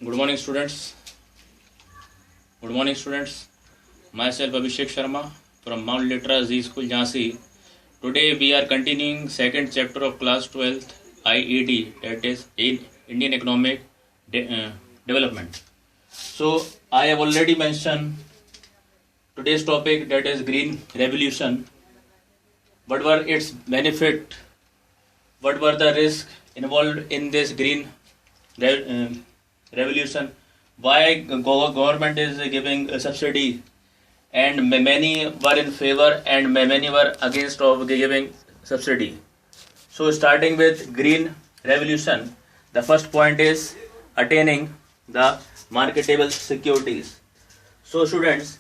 Good morning, students. Good morning, students. Myself Abhishek Sharma from Mount Litra Z School, Jhansi. Today we are continuing second chapter of class 12th IED, that is Indian Economic Development. So I have already mentioned today's topic, that is Green Revolution. What were its benefit? What were the risks involved in this green revolution? Why government is giving a subsidy, and many were in favor and many were against of giving subsidy. So starting with green revolution, the first point is attaining the marketable securities. So students,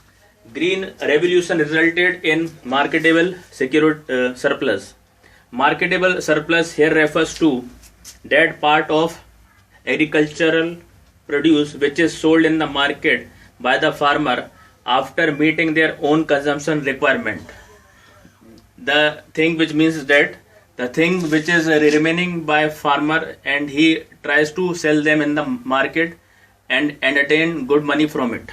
green revolution resulted in marketable surplus. Marketable surplus here refers to that part of agricultural produce which is sold in the market by the farmer after meeting their own consumption requirement. The thing which means that the thing which is remaining by farmer and he tries to sell them in the market and attain good money from it.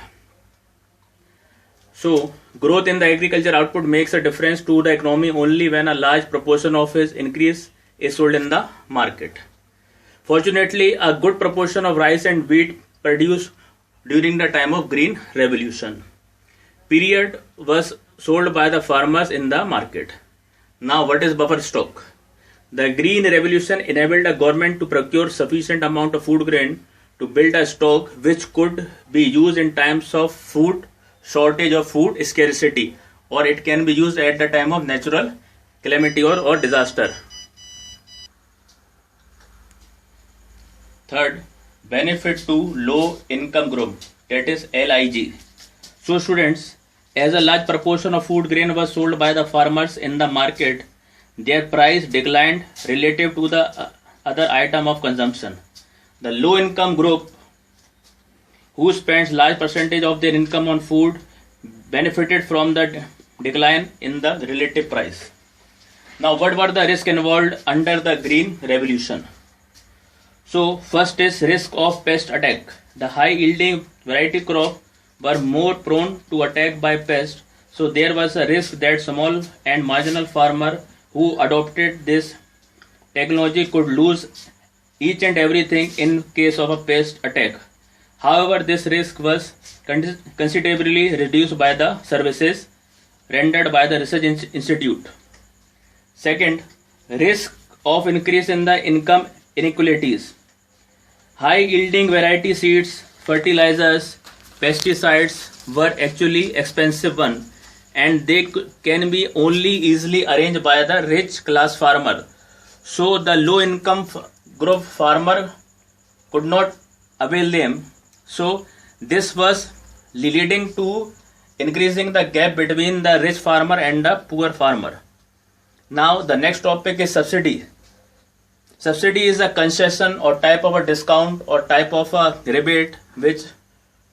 So growth in the agriculture output makes a difference to the economy only when a large proportion of his increase is sold in the market. Fortunately, a good proportion of rice and wheat produced during the time of Green Revolution period was sold by the farmers in the market. Now, what is buffer stock? The Green Revolution enabled a government to procure sufficient amount of food grain to build a stock which could be used in times of food shortage or food scarcity, or it can be used at the time of natural calamity or disaster. Third, benefit to low income group, that is LIG. So students, as a large proportion of food grain was sold by the farmers in the market, their price declined relative to the other item of consumption. The low income group, who spends large percentage of their income on food, benefited from the decline in the relative price. Now, what were the risks involved under the Green Revolution? So first is risk of pest attack. The high yielding variety crop were more prone to attack by pests, so there was a risk that small and marginal farmer who adopted this technology could lose each and everything in case of a pest attack. However, this risk was considerably reduced by the services rendered by the research institute. Second, risk of increase in the income inequalities. High yielding variety seeds, fertilizers, pesticides were actually expensive one, and they can be only easily arranged by the rich class farmer. So the low income group farmer could not avail them. So this was leading to increasing the gap between the rich farmer and the poor farmer. Now the next topic is subsidy. Subsidy is a concession or type of a discount or type of a rebate which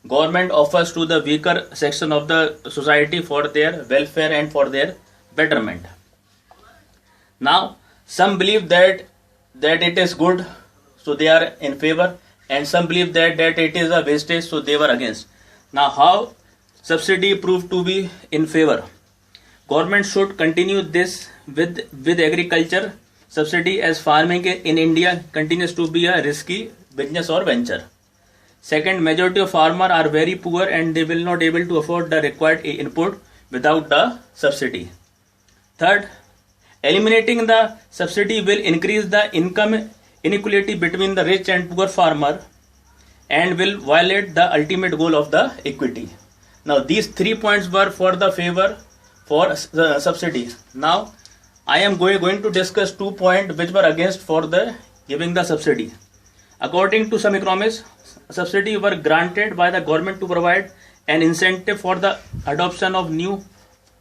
government offers to the weaker section of the society for their welfare and for their betterment. Now some believe that it is good, so they are in favor, and some believe that it is a wastage, so they were against. Now how subsidy proved to be in favor? Government should continue this with agriculture subsidy, as farming in India continues to be a risky business or venture. Second, majority of farmers are very poor and they will not able to afford the required input without the subsidy. Third, eliminating the subsidy will increase the income inequality between the rich and poor farmer and will violate the ultimate goal of the equity. Now these 3 points were for the favor for the subsidy. Now I am going to discuss 2 points which were against for the giving the subsidy. According to some economists, subsidy were granted by the government to provide an incentive for the adoption of new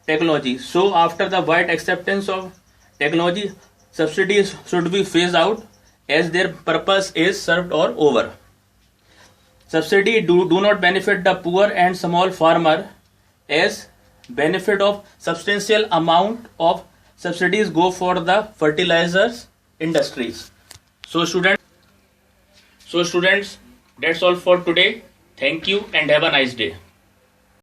technology. So after the wide acceptance of technology, subsidies should be phased out as their purpose is served or over. Subsidy do not benefit the poor and small farmer, as benefit of substantial amount of subsidies go for the fertilizers industries. So students, That's all for today. Thank you and have a nice day.